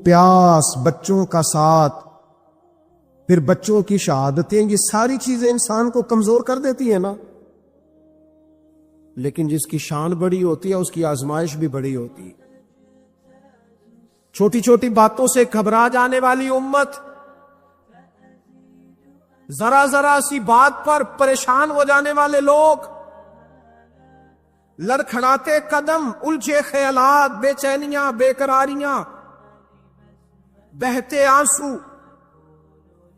پیاس، بچوں کا ساتھ، پھر بچوں کی شہادتیں، یہ ساری چیزیں انسان کو کمزور کر دیتی ہیں نا. لیکن جس کی شان بڑی ہوتی ہے اس کی آزمائش بھی بڑی ہوتی ہے. چھوٹی چھوٹی باتوں سے گھبرا جانے والی امت، ذرا ذرا سی بات پر پریشان ہو جانے والے لوگ، لڑکھڑاتے قدم، الجھے خیالات، بے چینیاں، بے قراریاں، بہتے آنسو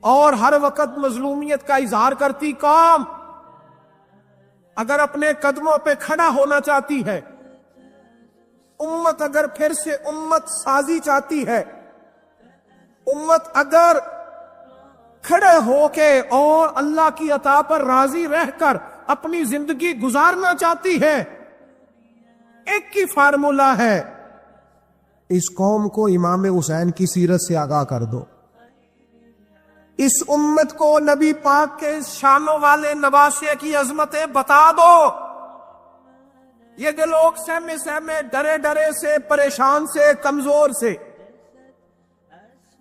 اور ہر وقت مظلومیت کا اظہار کرتی قوم اگر اپنے قدموں پہ کھڑا ہونا چاہتی ہے، امت اگر پھر سے امت سازی چاہتی ہے، امت اگر کھڑے ہو کے اور اللہ کی عطا پر راضی رہ کر اپنی زندگی گزارنا چاہتی ہے، ایک ہی فارمولہ ہے، اس قوم کو امام حسین کی سیرت سے آگاہ کر دو. اس امت کو نبی پاک کے شانوں والے نواسے کی عظمتیں بتا دو. یہ جو لوگ سہمے سہمے، ڈرے ڈرے سے، پریشان سے، کمزور سے،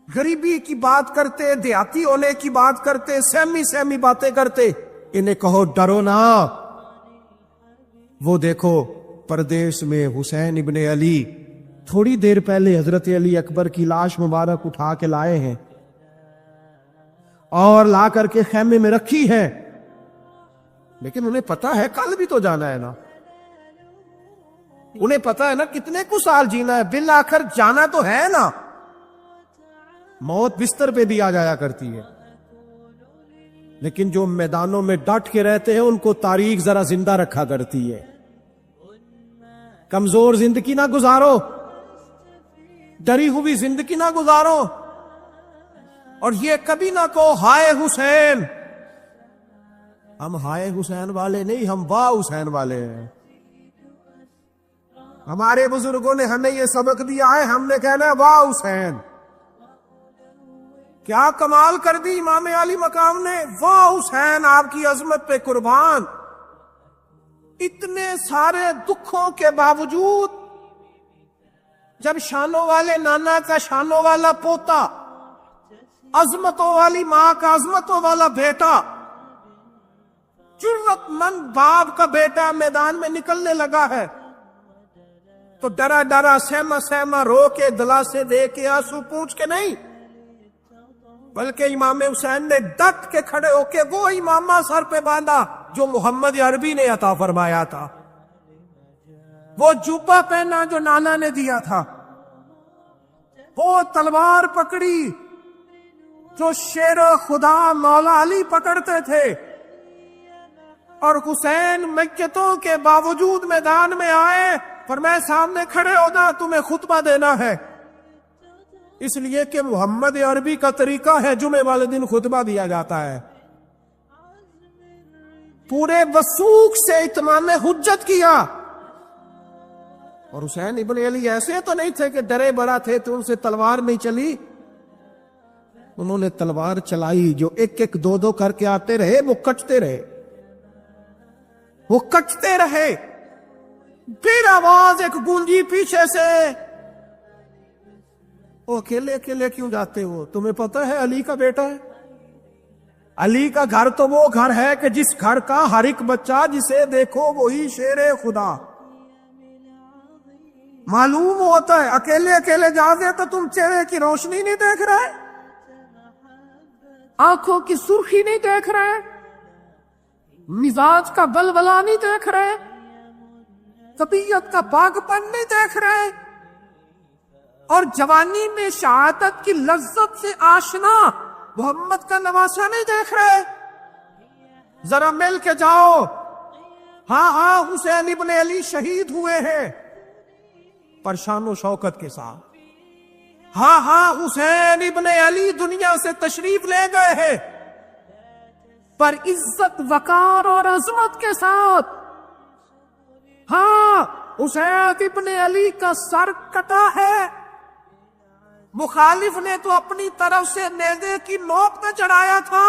غریبی کی بات کرتے، دیہاتی ہونے کی بات کرتے، سہمی سہمی باتیں کرتے، انہیں کہو ڈرو نا. وہ دیکھو پردیس میں حسین ابن علی تھوڑی دیر پہلے حضرت علی اکبر کی لاش مبارک اٹھا کے لائے ہیں اور لا کر کے خیمے میں رکھی ہے، لیکن انہیں پتا ہے کل بھی تو جانا ہے نا. انہیں پتا ہے نا کتنے کو سال جینا ہے، بالآخر جانا تو ہے نا. موت بستر پہ بھی آ جایا کرتی ہے، لیکن جو میدانوں میں ڈٹ کے رہتے ہیں ان کو تاریخ ذرا زندہ رکھا کرتی ہے. کمزور زندگی نہ گزارو، ڈری ہوئی زندگی نہ گزارو، اور یہ کبھی نہ کہو ہائے حسین. ہم ہائے حسین والے نہیں، ہم واہ حسین والے ہیں. ہمارے بزرگوں نے ہمیں یہ سبق دیا ہے، ہم نے کہنا ہے واہ حسین. کیا کمال کر دی امام علی مقام نے، واہ حسین، آپ کی عظمت پہ قربان. اتنے سارے دکھوں کے باوجود جب شانوں والے نانا کا شانوں والا پوتا، عظمتوں والی ماں کا عظمتوں والا بیٹا، جرأت مند باپ کا بیٹا میدان میں نکلنے لگا ہے، تو ڈرا ڈرا، سہما سہما، رو کے، دلاسے دے کے، آنسو پوچھ کے نہیں، بلکہ امام حسین نے ڈٹ کے کھڑے ہو کے وہ امامہ سر پہ باندھا جو محمد عربی نے عطا فرمایا تھا، وہ جوبہ پہنا جو نانا نے دیا تھا، وہ تلوار پکڑی جو شیر خدا مولا علی پکڑتے تھے، اور حسین میتوں کے باوجود میدان میں آئے، فرمایا سامنے کھڑے ہونا، تمہیں خطبہ دینا ہے. اس لیے کہ محمد عربی کا طریقہ ہے جمعے والے دن خطبہ دیا جاتا ہے. پورے وثوق سے اتمام حجت کیا. اور حسین ابن علی ایسے تو نہیں تھے کہ ڈرے بڑا تھے تو ان سے تلوار نہیں چلی، انہوں نے تلوار چلائی. جو ایک ایک دو دو کر کے آتے رہے وہ کٹتے رہے، وہ کٹتے رہے. پھر آواز ایک گونجی پیچھے سے، وہ اکیلے اکیلے کیوں جاتے ہو؟ تمہیں پتہ ہے علی کا بیٹا ہے. علی کا گھر تو وہ گھر ہے کہ جس گھر کا ہر ایک بچہ جسے دیکھو وہی شیر خدا. معلوم ہوتا ہے اکیلے اکیلے جاتے تو تم چہرے کی روشنی نہیں دیکھ رہے، آنکھوں کی سرخی نہیں دیکھ رہے، مزاج کا بلبلا نہیں دیکھ رہے، طبیعت کا پاک پن نہیں دیکھ رہے، اور جوانی میں شہادت کی لذت سے آشنا محمد کا نواسا نہیں دیکھ رہے. ذرا مل کے جاؤ. ہاں ہاں حسین ابن علی شہید ہوئے ہیں پر شان و شوکت کے ساتھ. ہاں ہاں حسین ابن علی دنیا سے تشریف لے گئے ہیں پر عزت، وقار اور عظمت کے ساتھ. ہاں حسین ابن علی کا سر کٹا ہے، مخالف نے تو اپنی طرف سے نیزے کی نوک پہ چڑھایا تھا،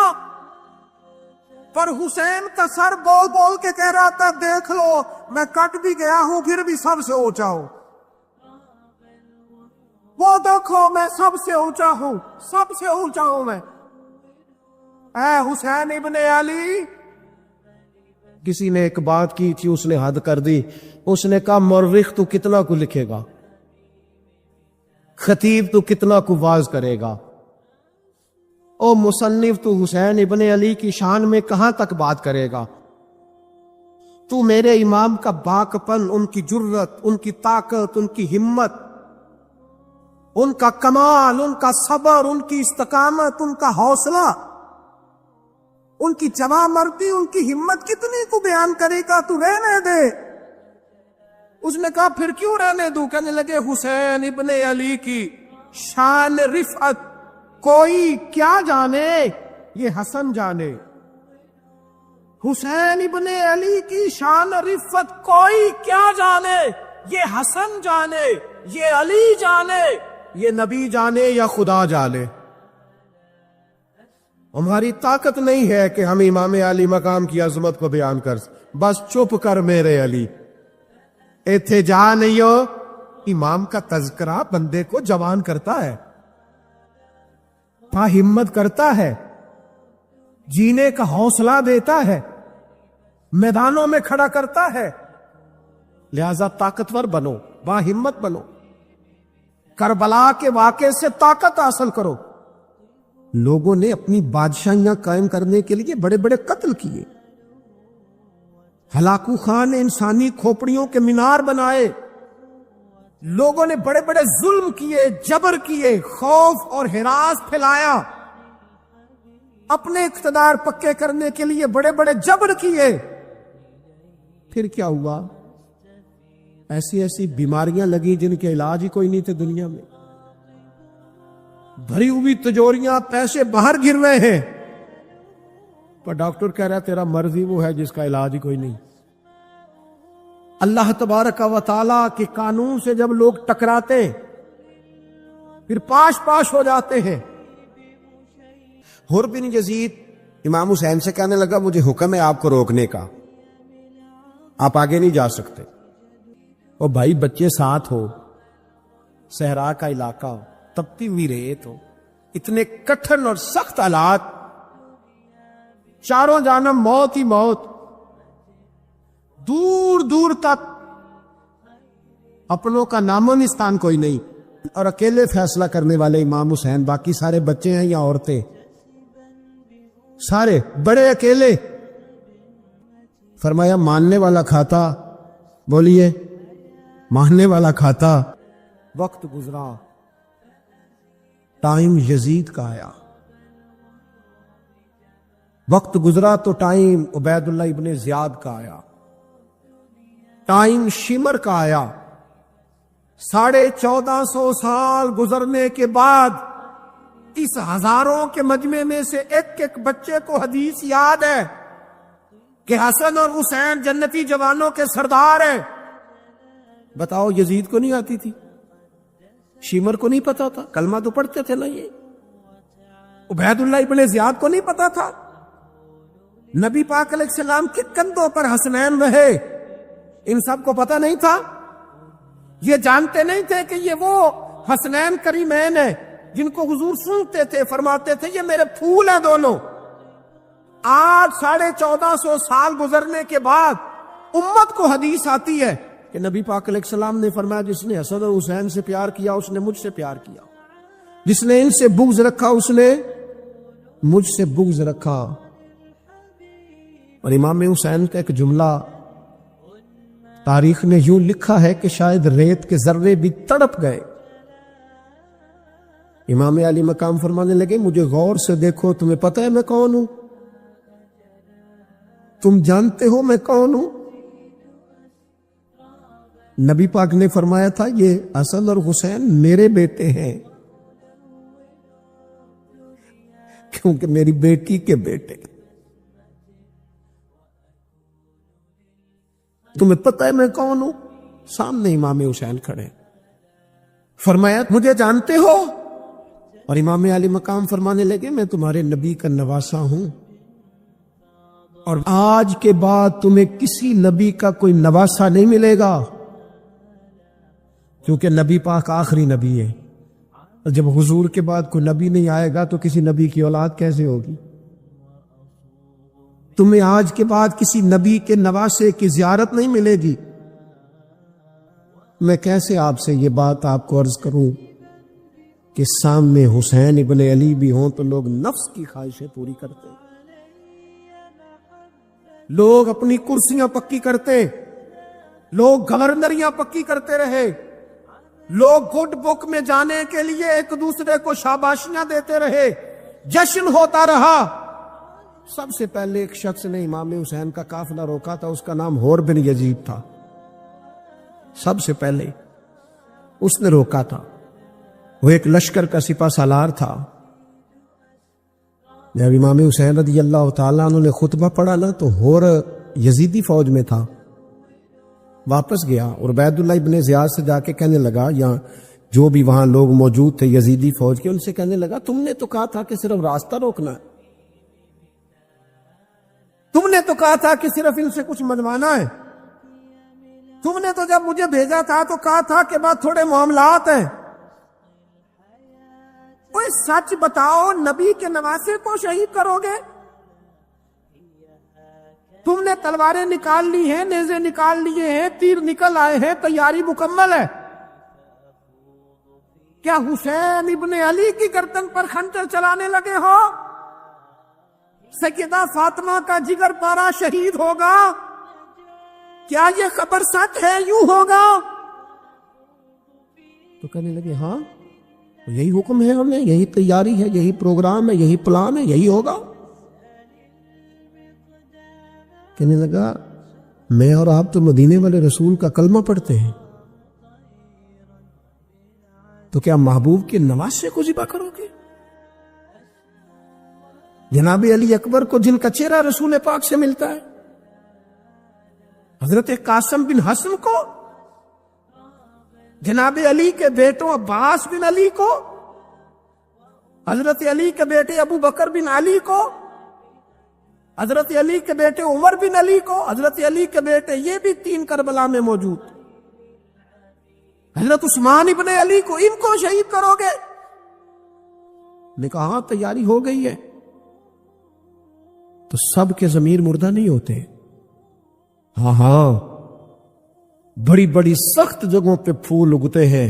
پر حسین کا سر بول بول کے کہہ رہا تھا دیکھ لو میں کٹ بھی گیا ہوں پھر بھی سب سے اونچا ہوں. وہ دیکھو میں سب سے اونچا ہوں، سب سے اونچا ہوں میں، اے حسین ابن علی۔ کسی نے ایک بات کی تھی، اس نے حد کر دی، اس نے کہا مورخ تو کتنا کو لکھے گا، خطیب تو کتنا کو واعظ کرے گا، او مصنف تو حسین ابن علی کی شان میں کہاں تک بات کرے گا؟ تو میرے امام کا باکپن، ان کی جرت، ان کی طاقت، ان کی ہمت، ان کا کمال، ان کا صبر، ان کی استقامت، ان کا حوصلہ، ان کی جواں مردی، ان کی ہمت کتنی کو بیان کرے گا؟ تو رہنے دے۔ اس نے کہا پھر کیوں رہنے دوں؟ کہنے لگے حسین ابن علی کی شان رفعت کوئی کیا جانے، یہ حسن جانے۔ حسین ابن علی کی شان رفعت کوئی کیا جانے، یہ حسن جانے، یہ علی جانے، یہ نبی جانے یا خدا جانے۔ ہماری طاقت نہیں ہے کہ ہم امام علی مقام کی عظمت کو بیان کر، بس چپ کر میرے علی، ایتھے جا نہیں ہو۔ امام کا تذکرہ بندے کو جوان کرتا ہے، ہمت کرتا ہے، جینے کا حوصلہ دیتا ہے، میدانوں میں کھڑا کرتا ہے۔ لہذا طاقتور بنو، با ہمت بنو، کربلا کے واقعے سے طاقت حاصل کرو۔ لوگوں نے اپنی بادشاہیاں قائم کرنے کے لیے بڑے بڑے قتل کیے، ہلاکو خان نے انسانی کھوپڑیوں کے مینار بنائے، لوگوں نے بڑے بڑے ظلم کیے، جبر کیے، خوف اور ہراس پھیلایا، اپنے اقتدار پکے کرنے کے لیے بڑے بڑے جبر کیے۔ پھر کیا ہوا؟ ایسی ایسی بیماریاں لگی جن کے علاج ہی کوئی نہیں تھے دنیا میں، بھری ہوئی تجوریاں، پیسے باہر گر رہے ہیں، پر ڈاکٹر کہہ رہا ہے تیرا مرض ہی وہ ہے جس کا علاج ہی کوئی نہیں۔ اللہ تبارک و تعالی کے قانون سے جب لوگ ٹکراتے پھر پاش پاش ہو جاتے ہیں۔ حر بن یزید امام حسین سے کہنے لگا مجھے حکم ہے آپ کو روکنے کا، آپ آگے نہیں جا سکتے۔ اور بھائی بچے ساتھ ہو، صحرا کا علاقہ ہو، تپتی ہوئی ریت ہو، اتنے کٹھن اور سخت حالات، چاروں جانب موت ہی موت، دور دور تک اپنوں کا نام و نشان کوئی نہیں، اور اکیلے فیصلہ کرنے والے امام حسین، باقی سارے بچے ہیں یا عورتیں، سارے بڑے اکیلے۔ فرمایا ماننے والا کھاتا، بولیے ماننے والا کھاتا۔ وقت گزرا، ٹائم یزید کا آیا، وقت گزرا تو ٹائم عبید اللہ ابن زیاد کا آیا، ٹائم شمر کا آیا۔ 1450 سال گزرنے کے بعد اس ہزاروں کے مجمع میں سے ایک ایک بچے کو حدیث یاد ہے کہ حسن اور حسین جنتی جوانوں کے سردار ہیں۔ بتاؤ یزید کو نہیں آتی تھی؟ شمر کو نہیں پتا تھا؟ کلمہ تو پڑھتے تھے نا یہ؟ عبید اللہ ابن زیاد کو نہیں پتا تھا؟ نبی پاک علیہ السلام کے کندھوں پر حسنین رہے، ان سب کو پتا نہیں تھا؟ یہ جانتے نہیں تھے کہ یہ وہ حسنین کریمین ہیں جن کو حضور سنتے تھے، فرماتے تھے یہ میرے پھول ہیں دونوں؟ آج 1450 سال گزرنے کے بعد امت کو حدیث آتی ہے کہ نبی پاک علیہ السلام نے فرمایا جس نے حسن اور حسین سے پیار کیا اس نے مجھ سے پیار کیا، جس نے ان سے بغض رکھا اس نے مجھ سے بغض رکھا۔ اور امام حسین کا ایک جملہ تاریخ نے یوں لکھا ہے کہ شاید ریت کے ذرے بھی تڑپ گئے۔ امام علی مقام فرمانے لگے مجھے غور سے دیکھو، تمہیں پتہ ہے میں کون ہوں؟ تم جانتے ہو میں کون ہوں؟ نبی پاک نے فرمایا تھا یہ حسن اور حسین میرے بیٹے ہیں، کیونکہ میری بیٹی کے بیٹے۔ تمہیں پتہ ہے میں کون ہوں؟ سامنے امام حسین کھڑے، فرمایا مجھے جانتے ہو؟ اور امام علی مقام فرمانے لگے میں تمہارے نبی کا نواسا ہوں، اور آج کے بعد تمہیں کسی نبی کا کوئی نواسا نہیں ملے گا، کیونکہ نبی پاک آخری نبی ہے۔ جب حضور کے بعد کوئی نبی نہیں آئے گا تو کسی نبی کی اولاد کیسے ہوگی؟ تمہیں آج کے بعد کسی نبی کے نواسے کی زیارت نہیں ملے گی۔ میں کیسے آپ سے یہ بات آپ کو عرض کروں کہ سامنے حسین ابن علی بھی ہوں تو لوگ نفس کی خواہشیں پوری کرتے، لوگ اپنی کرسیاں پکی کرتے، لوگ گورنریاں پکی کرتے رہے، لوگ گڈ بک میں جانے کے لیے ایک دوسرے کو شاباشیاں دیتے رہے، جشن ہوتا رہا۔ سب سے پہلے ایک شخص نے امام حسین کا قافلہ روکا تھا، اس کا نام حور بن یزید تھا۔ سب سے پہلے اس نے روکا تھا، وہ ایک لشکر کا سپہ سالار تھا۔ جب امام حسین رضی اللہ تعالیٰ عنہ نے خطبہ پڑھا نا تو حور یزیدی فوج میں تھا، واپس گیا اور عبید اللہ ابن زیاد سے جا کے کہنے لگا، یا جو بھی وہاں لوگ موجود تھے یزیدی فوج کے، ان سے کہنے لگا تم نے تو کہا تھا کہ صرف راستہ روکنا ہے، تم نے تو کہا تھا کہ صرف ان سے کچھ منوانا ہے، تم نے تو جب مجھے بھیجا تھا تو کہا تھا کہ بات تھوڑے معاملات ہیں، کوئی سچ بتاؤ، نبی کے نواسے کو شہید کرو گے؟ تم نے تلواریں نکال لی ہیں، نیزے نکال لیے ہیں، تیر نکل آئے ہیں، تیاری مکمل ہے، کیا حسین ابن علی کی گردن پر خنجر چلانے لگے ہو؟ سیدہ فاطمہ کا جگر پارا شہید ہوگا، کیا یہ خبر سچ ہے؟ یوں ہوگا؟ تو کہنے لگے ہاں یہی حکم ہے، ہمیں یہی تیاری ہے، یہی پروگرام ہے، یہی پلان ہے، یہی ہوگا۔ کہنے لگا میں اور آپ تو مدینے والے رسول کا کلمہ پڑھتے ہیں، تو کیا محبوب کے نواسے کو ذبح کرو گے؟ جناب علی اکبر کو جن کا چہرہ رسول پاک سے ملتا ہے، حضرت قاسم بن حسن کو، جناب علی کے بیٹوں عباس بن علی کو، حضرت علی کے بیٹے ابو بکر بن علی کو، حضرت علی کے بیٹے عمر بن علی کو، حضرت علی کے بیٹے یہ بھی 3 کربلا میں موجود، حضرت عثمان ابن علی کو، ان کو شہید کرو گے؟ نے کہا ہاں تیاری ہو گئی ہے۔ تو سب کے ضمیر مردہ نہیں ہوتے، ہاں بڑی بڑی سخت جگہوں پہ پھول اگتے ہیں۔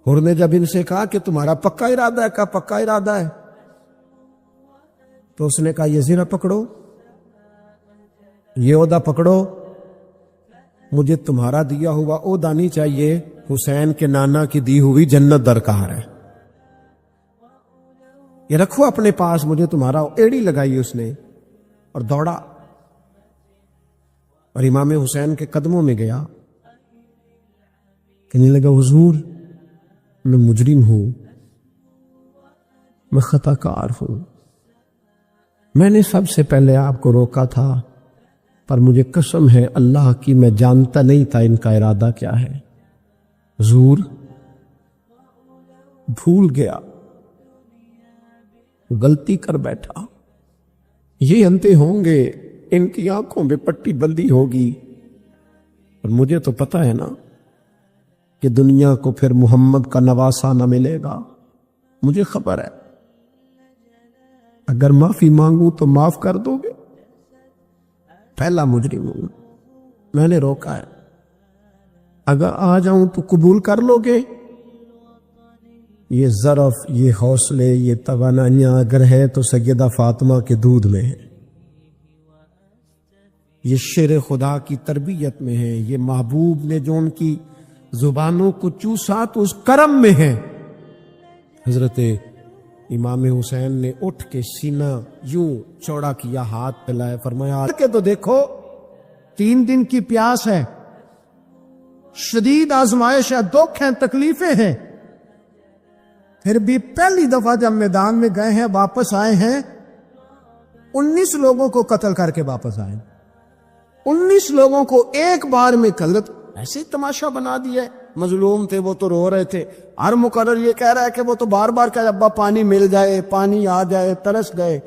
اور نے جب ان سے کہا کہ تمہارا پکا ارادہ ہے، کہا پکا ارادہ ہے، تو اس نے کہا یہ زرہ پکڑو، یہ عہدہ پکڑو، مجھے تمہارا دیا ہوا عہدہ نہیں چاہیے، حسین کے نانا کی دی ہوئی جنت درکار ہے، یہ رکھو اپنے پاس، مجھے تمہارا۔ ایڑی لگائی اس نے اور دوڑا اور امام حسین کے قدموں میں گیا، کہنے لگا حضور میں مجرم ہوں، میں خطا کار ہوں، میں نے سب سے پہلے آپ کو روکا تھا، پر مجھے قسم ہے اللہ کی میں جانتا نہیں تھا ان کا ارادہ کیا ہے، حضور بھول گیا، غلطی کر بیٹھا، یہ انتے ہوں گے، ان کی آنکھوں میں پٹی بندی ہوگی، اور مجھے تو پتا ہے نا کہ دنیا کو پھر محمد کا نواسا نہ ملے گا، مجھے خبر ہے، اگر معافی مانگوں تو معاف کر دو گے، پہلا مجرم ہوں، میں نے روکا ہے، اگر آ جاؤں تو قبول کر لو گے؟ یہ ظرف، یہ حوصلے، یہ توانائیاں اگر ہے تو سیدہ فاطمہ کے دودھ میں ہے، یہ شیر خدا کی تربیت میں ہے، یہ محبوب نے جو ان کی زبانوں کو چوسا تو اس کرم میں ہے۔ حضرت امام حسین نے اٹھ کے سینہ یوں چوڑا کیا، ہاتھ پھیلائے، فرمایا کہ تو دیکھو 3 دن کی پیاس ہے، شدید آزمائش ہے، دکھ ہیں، تکلیفیں ہیں، پھر بھی پہلی دفعہ جب میدان میں گئے ہیں، واپس آئے ہیں، 19 لوگوں کو قتل کر کے واپس آئے، 19 لوگوں کو ایک بار میں قتل، ایسے تماشا بنا دیا ہے۔ مظلوم تھے وہ تو رو رہے تھے، ہر مقرر یہ کہہ رہا ہے کہ وہ تو بار بار کہ ابا پانی مل جائے، پانی آ جائے، ترس گئے۔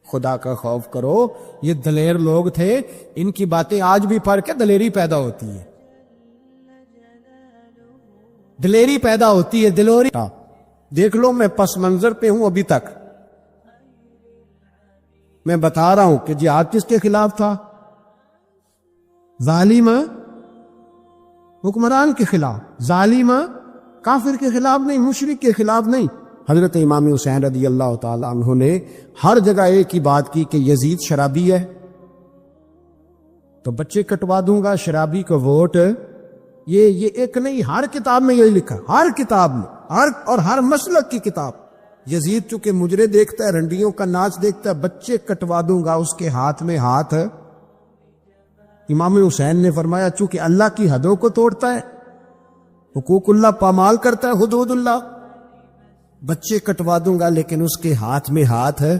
خدا کا خوف کرو، یہ دلیر لوگ تھے، ان کی باتیں آج بھی پڑھ کے دلیری پیدا ہوتی ہے۔ دلیری پیدا ہوتی ہے، دلوری. دیکھ لو میں پس منظر پہ ہوں ابھی تک. میں بتا رہا ہوں کہ جہاد کس کے خلاف تھا؟ ظالم حکمران کے خلاف، ظالم کافر کے خلاف نہیں، مشرک کے خلاف نہیں. حضرت امام حسین رضی اللہ تعالی عنہ نے ہر جگہ ایک ہی بات کی کہ یزید شرابی ہے تو بچے کٹوا دوں گا، شرابی کو ووٹ. یہ ایک نہیں، ہر کتاب میں یہی لکھا، ہر کتاب میں، اور ہر مسلک کی کتاب. یزید چونکہ مجرے دیکھتا ہے، رنڈیوں کا ناچ دیکھتا ہے، بچے کٹوا دوں گا، اس کے ہاتھ میں ہاتھ. امام حسین نے فرمایا چونکہ اللہ کی حدوں کو توڑتا ہے، حقوق اللہ پامال کرتا ہے، حدود اللہ، بچے کٹوا دوں گا لیکن اس کے ہاتھ میں ہاتھ ہے.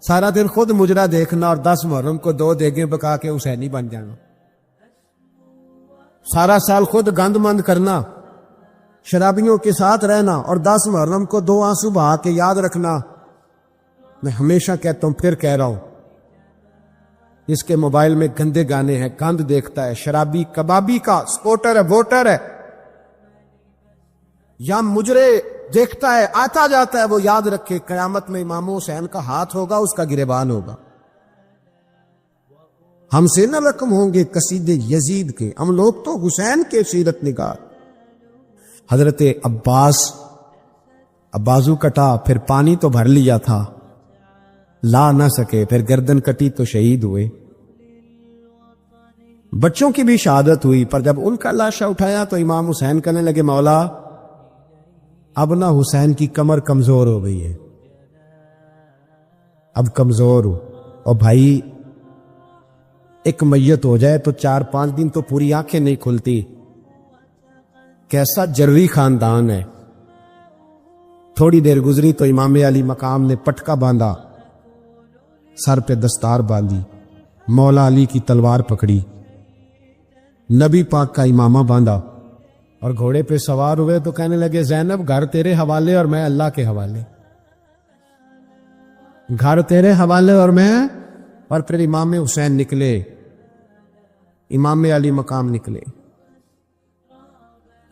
سارا دن خود مجرا دیکھنا اور 10 محرم کو 2 دیگیں پکا کے حسینی بن جانا، سارا سال خود گند مند کرنا، شرابیوں کے ساتھ رہنا اور 10 محرم کو 2 آنسو بہا کے یاد رکھنا. میں ہمیشہ کہتا ہوں، پھر کہہ رہا ہوں، اس کے موبائل میں گندے گانے ہیں، گند دیکھتا ہے، شرابی کبابی کا سپورٹر ہے، ووٹر ہے، یا مجرے دیکھتا ہے، آتا جاتا ہے، وہ یاد رکھے قیامت میں امام حسین کا ہاتھ ہوگا، اس کا گریبان ہوگا. ہم سے نہ رقم ہوں گے قصیدے یزید کے، ہم لوگ تو حسین کے سیرت نگار. حضرت عباس بازو کٹا، پھر پانی تو بھر لیا تھا، لا نہ سکے، پھر گردن کٹی تو شہید ہوئے. بچوں کی بھی شہادت ہوئی، پر جب ان کا لاشا اٹھایا تو امام حسین کہنے لگے مولا اب نہ حسین کی کمر کمزور ہو گئی ہے، اب کمزور ہو، اور بھائی ایک میت ہو جائے تو 4-5 دن تو پوری آنکھیں نہیں کھلتی. کیسا جروی خاندان ہے. تھوڑی دیر گزری تو امام علی مقام نے پٹکا باندھا، سر پہ دستار باندھی، مولا علی کی تلوار پکڑی، نبی پاک کا امامہ باندھا اور گھوڑے پہ سوار ہوئے تو کہنے لگے زینب گھر تیرے حوالے اور میں اللہ کے حوالے، گھر تیرے حوالے اور میں. اور پھر امام حسین نکلے، امام علی مقام نکلے.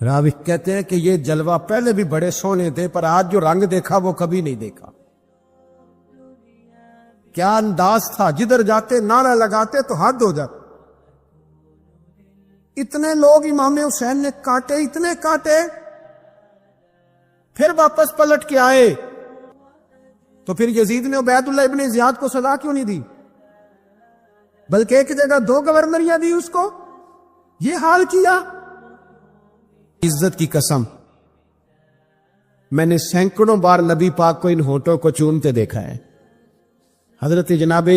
راوی کہتے ہیں کہ یہ جلوہ پہلے بھی بڑے سونے تھے، پر آج جو رنگ دیکھا وہ کبھی نہیں دیکھا. کیا انداز تھا، جدھر جاتے نعرہ لگاتے تو حد ہو جاتے. اتنے لوگ امام حسین نے کاٹے، اتنے کاٹے، پھر واپس پلٹ کے آئے. تو پھر یزید نے عبید اللہ ابن زیاد کو سزا کیوں نہیں دی، بلکہ ایک جگہ 2 گورنریاں دی اس کو؟ یہ حال کیا. عزت کی قسم، میں نے سینکڑوں بار نبی پاک کو ان ہونٹوں کو چومتے دیکھا ہے. حضرت جناب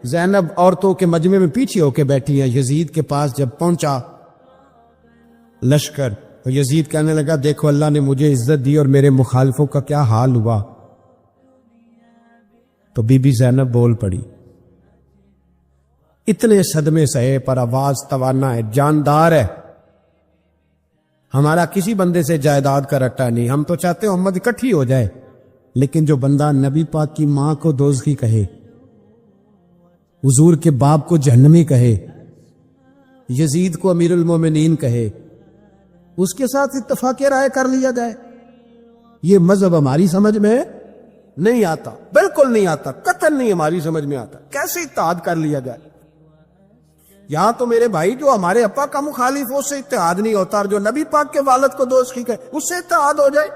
زینب عورتوں کے مجمع میں پیچھے ہو کے بیٹھی ہیں. یزید کے پاس جب پہنچا لشکر تو یزید کہنے لگا دیکھو اللہ نے مجھے عزت دی اور میرے مخالفوں کا کیا حال ہوا. تو بی بی زینب بول پڑی. اتنے صدمے سہے پر آواز توانا ہے، جاندار ہے. ہمارا کسی بندے سے جائیداد کا رٹا نہیں، ہم تو چاہتے ہیں امت اکٹھی ہو جائے، لیکن جو بندہ نبی پاک کی ماں کو دوزخی کہے، حضور کے باپ کو جہنمی کہے، یزید کو امیر المومنین کہے، اس کے ساتھ اتفاق رائے کر لیا جائے، یہ مذہب ہماری سمجھ میں نہیں آتا، بالکل نہیں آتا، قطعاً نہیں ہماری سمجھ میں آتا. کیسے اتحاد کر لیا جائے؟ یہاں تو میرے بھائی جو ہمارے ابا کا مخالف ہو اس سے اتحاد نہیں ہوتا، اور جو نبی پاک کے والد کو دوزخی کہے اس سے اتحاد ہو جائے.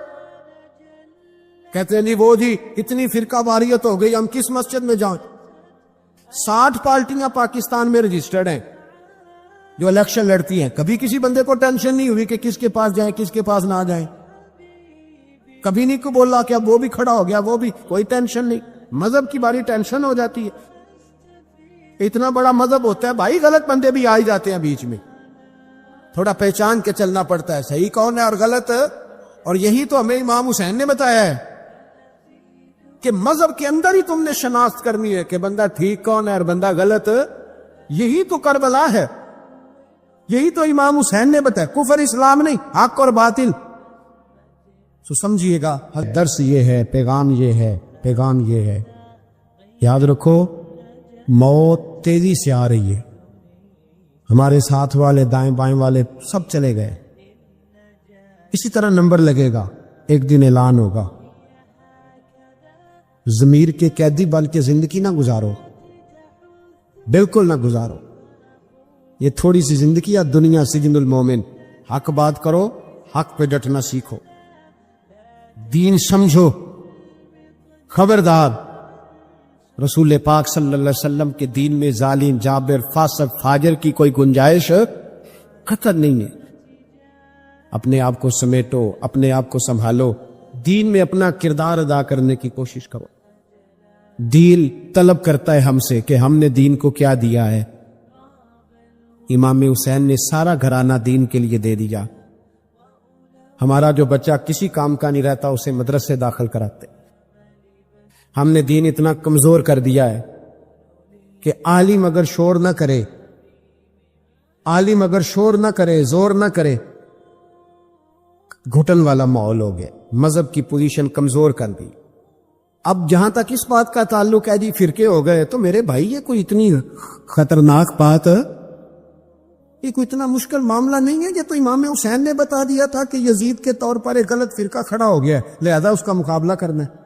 کہتے ہیں وہ جی اتنی فرقہ واریت ہو گئی، ہم کس مسجد میں جائیں؟ 60 پارٹیاں پاکستان میں رجسٹرڈ ہیں جو الیکشن لڑتی ہیں. کبھی کسی بندے کو ٹینشن نہیں ہوئی کہ کس کے پاس جائیں کس کے پاس نہ جائیں. کبھی نہیں کو بولا کہ اب وہ بھی کھڑا ہو گیا، وہ بھی، کوئی ٹینشن نہیں. مذہب کی باری ٹینشن ہو جاتی ہے. اتنا بڑا مذہب ہوتا ہے بھائی، غلط بندے بھی آ جاتے ہیں بیچ میں، تھوڑا پہچان کے چلنا پڑتا ہے صحیح کون ہے اور غلط. اور یہی تو ہمیں امام حسین نے بتایا ہے کہ مذہب کے اندر ہی تم نے شناخت کرنی ہے کہ بندہ ٹھیک کون ہے اور بندہ غلط. یہی تو کربلا ہے، یہی تو امام حسین نے بتایا. کفر اسلام نہیں، حق اور باطل. سو سمجھیے گا، درس یہ ہے، پیغام یہ ہے، پیغام یہ ہے. یاد رکھو موت تیزی سے آ رہی ہے. ہمارے ساتھ والے دائیں بائیں والے سب چلے گئے، اسی طرح نمبر لگے گا، ایک دن اعلان ہوگا، ضمیر کے قیدی بن کے زندگی نہ گزارو، بالکل نہ گزارو۔ یہ تھوڑی سی زندگی ہے، دنیا سجن المومن۔ حق بات کرو، حق پہ ڈٹنا سیکھو، دین سمجھو۔ خبردار، رسول پاک صلی اللہ علیہ وسلم کے دین میں ظالم، جابر، فاسق، فاجر کی کوئی گنجائش قطع نہیں ہے۔ اپنے آپ کو سمیٹو، اپنے آپ کو سنبھالو، دین میں اپنا کردار ادا کرنے کی کوشش کرو۔ دین طلب کرتا ہے ہم سے کہ ہم نے دین کو کیا دیا ہے۔ امام حسین نے سارا گھرانہ دین کے لیے دے دیا۔ ہمارا جو بچہ کسی کام کا نہیں رہتا اسے مدرسے داخل کراتے۔ ہم نے دین اتنا کمزور کر دیا ہے کہ عالم اگر شور نہ کرے، عالم اگر شور نہ کرے، زور نہ کرے، گھٹن والا ماحول ہو گیا، مذہب کی پوزیشن کمزور کر دی۔ اب جہاں تک اس بات کا تعلق ہے جی فرقے ہو گئے، تو میرے بھائی یہ کوئی اتنی خطرناک بات ہے، یہ کوئی اتنا مشکل معاملہ نہیں ہے۔ یہ تو امام حسین نے بتا دیا تھا کہ یزید کے طور پر ایک غلط فرقہ کھڑا ہو گیا ہے، لہذا اس کا مقابلہ کرنا ہے۔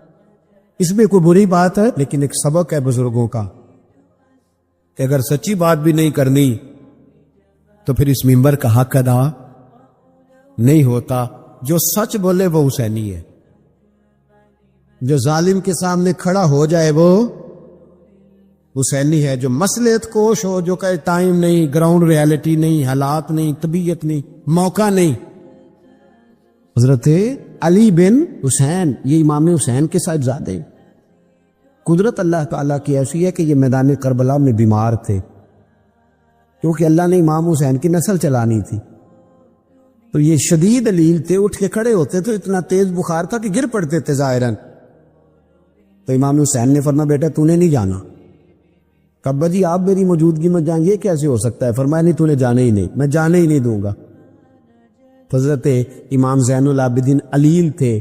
اس میں کوئی بری بات ہے، لیکن ایک سبق ہے بزرگوں کا کہ اگر سچی بات بھی نہیں کرنی تو پھر اس منبر کا حق ادا نہیں ہوتا۔ جو سچ بولے وہ حسینی ہے، جو ظالم کے سامنے کھڑا ہو جائے وہ حسینی ہے، جو مصلحت کوش ہو، جو کہے ٹائم نہیں، گراؤنڈ ریالٹی نہیں، حالات نہیں، طبیعت نہیں، موقع نہیں۔ حضرت علی بن حسین یہ امام حسین کے صاحبزادے ہیں۔ قدرت اللہ تعالیٰ کی ایسی ہے کہ یہ میدان کربلا میں بیمار تھے، کیونکہ اللہ نے امام حسین کی نسل چلانی تھی، تو یہ شدید علیل تھے، اٹھ کے کھڑے ہوتے تو اتنا تیز بخار تھا کہ گر پڑتے تھے ظاہراً۔ تو امام حسین نے فرمایا بیٹا تو نے نہیں جانا۔ کہا جی آپ میری موجودگی میں جائیں، یہ کیسے ہو سکتا ہے؟ فرمایا نہیں تو نے جانے ہی نہیں، میں جانے ہی نہیں دوں گا۔ حضرت امام زین العابدین علیل تھے۔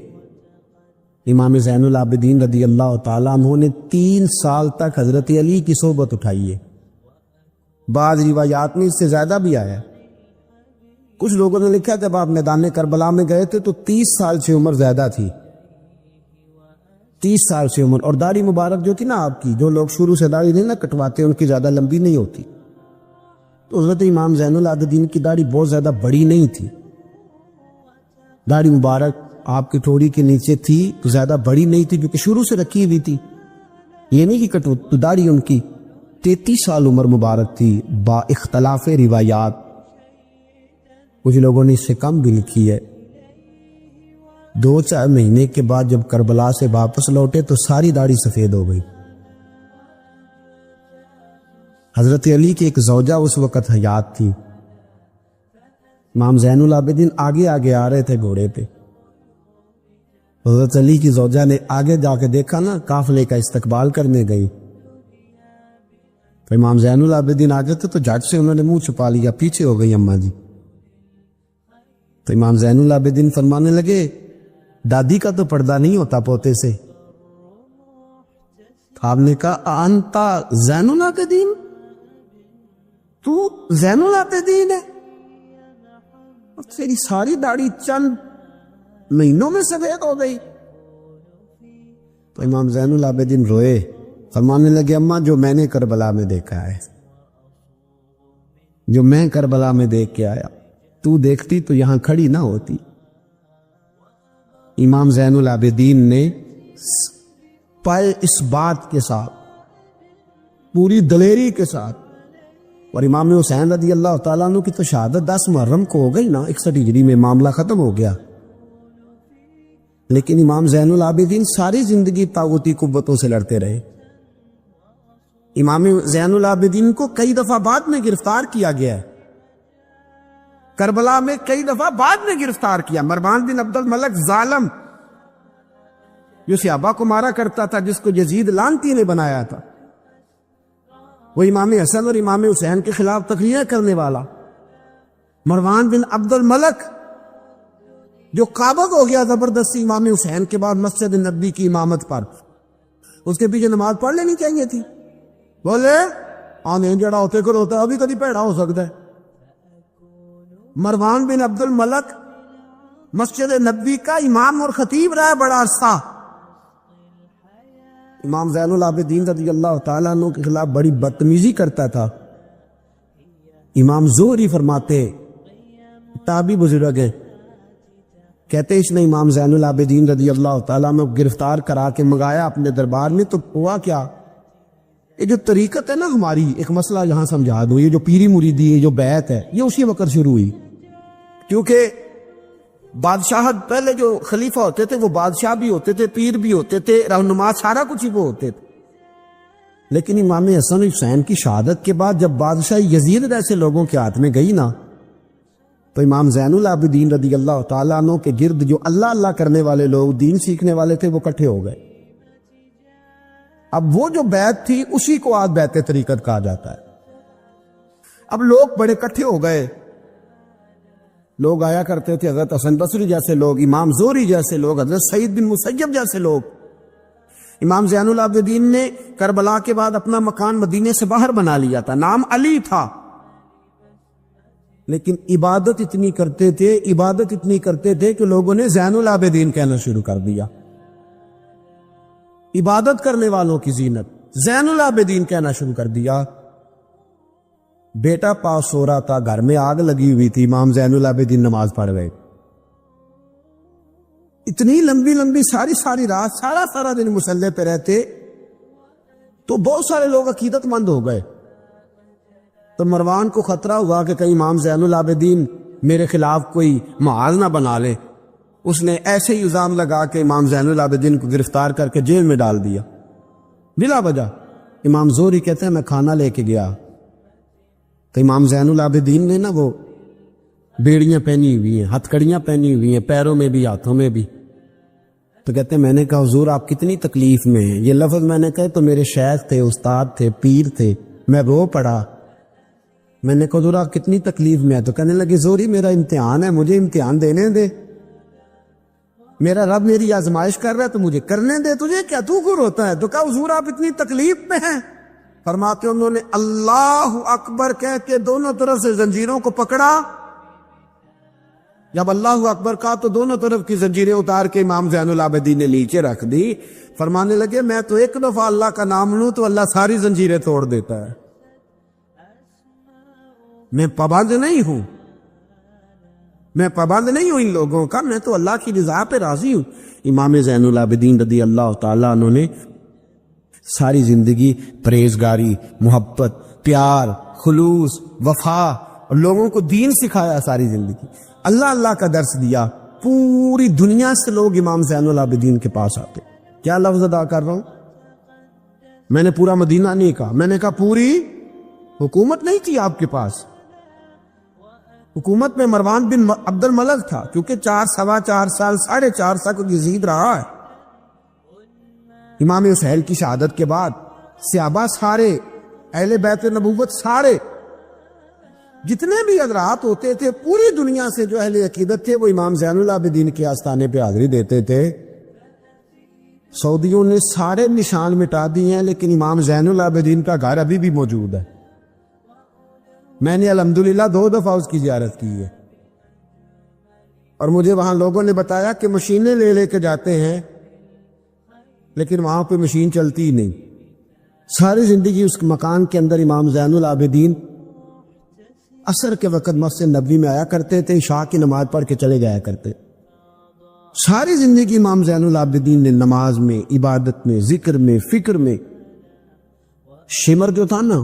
امام زین العابدین رضی اللہ تعالیٰ عنہ نے 3 سال تک حضرت علی کی صحبت اٹھائی ہے۔ بعض روایات میں اس سے زیادہ بھی آیا ہے۔ کچھ لوگوں نے لکھا جب آپ میدان کربلا میں گئے تھے تو 30 سال سے عمر زیادہ تھی، 30 سال سے عمر، اور داڑھی مبارک جو تھی نا آپ کی، جو لوگ شروع سے داڑھی نہیں نہ کٹواتے ان کی زیادہ لمبی نہیں ہوتی، تو حضرت امام زین العابدین کی داڑھی بہت زیادہ بڑی نہیں تھی، داڑھی مبارک آپ کی ٹھوڑی کے نیچے تھی تو زیادہ بڑی نہیں تھی کیونکہ شروع سے رکھی ہوئی تھی، یہ نہیں کہ کٹو، تو داڑھی ان کی 33 سال عمر مبارک تھی با اختلاف روایات۔ کچھ لوگوں نے اس سے کم بھی لکھی ہے۔ 2-4 مہینے کے بعد جب کربلا سے واپس لوٹے تو ساری داڑھی سفید ہو گئی۔ حضرت علی کی ایک زوجہ اس وقت حیات تھی۔ امام زین العابدین آگے آگے آ رہے تھے گھوڑے پہ، حضرت علی کی زوجہ نے آگے جا کے دیکھا نا، قافلے کا استقبال کرنے گئی، تو امام زین العابدین آگے تھے تو جھٹ سے انہوں نے منہ چھپا لیا، پیچھے ہو گئی اماں جی۔ تو امام زین العابدین فرمانے لگے دادی کا تو پردہ نہیں ہوتا پوتے سے۔ آپ نے کہا انتا زین العابدین، تو زین العابدین ہے؟ تیری ساری داڑھی چند مہینوں میں سفید ہو گئی۔ تو امام زین العابدین روئے، فرمانے لگے اماں جو میں نے کربلا میں دیکھا ہے، جو میں کربلا میں دیکھ کے آیا، تو دیکھتی تو یہاں کھڑی نہ ہوتی۔ امام زین العابدین نے پائے اس بات کے ساتھ، پوری دلیری کے ساتھ، اور امام حسین رضی اللہ تعالیٰ عنہ کی تو شہادت 10 محرم کو ہو گئی نا، 61 ہجری میں معاملہ ختم ہو گیا، لیکن امام زین العابدین ساری زندگی طاغوتی قوتوں سے لڑتے رہے۔ امام زین العابدین کو کئی دفعہ بعد میں گرفتار کیا گیا ہے، کربلا میں کئی دفعہ بعد میں گرفتار کیا۔ مروان بن عبد الملک ظالم جو صحابہ کو مارا کرتا تھا، جس کو یزید لعنتی نے بنایا تھا، وہ امام حسن اور امام حسین کے خلاف تقریریں کرنے والا مروان بن عبد الملک جو قابض ہو گیا زبردستی امام حسین کے بعد مسجد نبوی کی امامت پر، اس کے پیچھے نماز پڑھ لینی چاہیے تھی، بولے آنے جڑا ہوتے کر ہوتا ہے، ابھی کدی پیڑا ہو سکتا ہے۔ مروان بن عبد الملک مسجد نبوی کا امام اور خطیب رہا ہے بڑا عرصہ. امام زین العابدین رضی اللہ تعالیٰ عنہ کے خلاف بڑی بدتمیزی کرتا تھا. امام زہری فرماتے، تابعی بزرگ ہیں، کہتے اس نے امام زین العابدین رضی اللہ تعالیٰ عنہ گرفتار کرا کے منگایا اپنے دربار میں. تو ہوا کیا، یہ جو طریقت ہے نا ہماری، ایک مسئلہ یہاں سمجھا دوں، یہ جو پیری مریدی ہے، جو بیعت ہے، یہ اسی وقت شروع ہوئی. کیونکہ بادشاہت پہلے جو خلیفہ ہوتے تھے وہ بادشاہ بھی ہوتے تھے، پیر بھی ہوتے تھے، رہنما، سارا کچھ ہی وہ ہوتے تھے. لیکن امام حسن حسین کی شہادت کے بعد جب بادشاہ یزید ایسے لوگوں کے ہاتھ میں گئی نا، تو امام زین العابدین رضی اللہ تعالیٰ عنہ کے گرد جو اللہ اللہ کرنے والے لوگ، دین سیکھنے والے تھے، وہ اکٹھے ہو گئے. اب وہ جو بیعت تھی اسی کو آج بیعت طریقت کہا جاتا ہے. اب لوگ بڑے اکٹھے ہو گئے. لوگ آیا کرتے تھے، حضرت حسن بصری جیسے لوگ، امام زہری جیسے لوگ، حضرت سعید بن مسیب جیسے لوگ. امام زین العابدین نے کربلا کے بعد اپنا مکان مدینے سے باہر بنا لیا تھا، نام علی تھا. لیکن عبادت اتنی کرتے تھے کہ لوگوں نے زین العابدین کہنا شروع کر دیا. عبادت کرنے والوں کی زینت زین العابدین کہنا شروع کر دیا. بیٹا پاس سو رہا تھا، گھر میں آگ لگی ہوئی تھی، امام زین العابدین نماز پڑھ گئے. اتنی لمبی ساری رات سارا دن مصلی پہ رہتے. تو بہت سارے لوگ عقیدت مند ہو گئے. تو مروان کو خطرہ ہوا کہ کہیں امام زین العابدین میرے خلاف کوئی محاذ نہ بنا لے. اس نے ایسے ہی الزام لگا کے امام زین العابدین کو گرفتار کر کے جیل میں ڈال دیا بلا وجہ. امام زہری کہتے ہیں میں کھانا لے کے گیا تو امام زین العابدین نے نا وہ بیڑیاں پہنی ہوئی ہیں، ہتھ کڑیاں پہنی ہوئی ہیں، پیروں میں بھی ہاتھوں میں بھی. تو کہتے ہیں میں نے کہا حضور آپ کتنی تکلیف میں ہیں. یہ لفظ میں نے کہا تو میرے شیخ تھے، استاد تھے، پیر تھے. میں رو پڑا. میں نے کہا حضور آپ کتنی تکلیف میں ہے. تو کہنے لگے زہری میرا امتحان ہے، مجھے امتحان دینے دے. میرا رب میری آزمائش کر رہا ہے تو مجھے کرنے دے، تجھے کیا، تو کیوں روتا ہے؟ تو کہا حضور آپ اتنی تکلیف میں ہیں. فرماتے انہوں نے اللہ اکبر کہہ کے دونوں طرف سے زنجیروں کو پکڑا. جب اللہ اکبر کہا تو دونوں طرف کی زنجیریں اتار کے امام زین العابدین نے نیچے رکھ دی. فرمانے لگے میں تو ایک دفعہ اللہ کا نام لوں تو اللہ ساری زنجیریں توڑ دیتا ہے. میں پابند نہیں ہوں ان لوگوں کا، میں تو اللہ کی رضا پہ راضی ہوں. امام زین العابدین رضی اللہ تعالیٰ عنہ نے ساری زندگی پرہیزگاری، محبت، پیار، خلوص، وفا اور لوگوں کو دین سکھایا. ساری زندگی اللہ اللہ کا درس دیا. پوری دنیا سے لوگ امام زین العابدین کے پاس آتے. کیا لفظ ادا کر رہا ہوں، میں نے پورا مدینہ نہیں کہا، میں نے کہا پوری حکومت نہیں تھی آپ کے پاس. حکومت میں مروان بن عبد الملک تھا، کیونکہ 4 سال 4.5 سال کو یزید رہا ہے. امام حسین کی شہادت کے بعد صحابہ سارے، اہل بیت نبوت سارے، جتنے بھی حضرات ہوتے تھے پوری دنیا سے جو اہل عقیدت تھے وہ امام زین العابدین کے آستانے پہ حاضری دیتے تھے. سعودیوں نے سارے نشان مٹا دیے ہیں لیکن امام زین العابدین کا گھر ابھی بھی موجود ہے. میں نے الحمدللہ 2 دفعہ اس کی زیارت کی ہے اور مجھے وہاں لوگوں نے بتایا کہ مشینیں لے کے جاتے ہیں لیکن وہاں پہ مشین چلتی ہی نہیں. ساری زندگی اس مکان کے اندر امام زین العابدین عصر کے وقت مسجد نبوی میں آیا کرتے تھے، عشاء کی نماز پڑھ کے چلے جایا کرتے. ساری زندگی امام زین العابدین نے نماز میں، عبادت میں، ذکر میں، فکر میں. شمر جو تھا نا،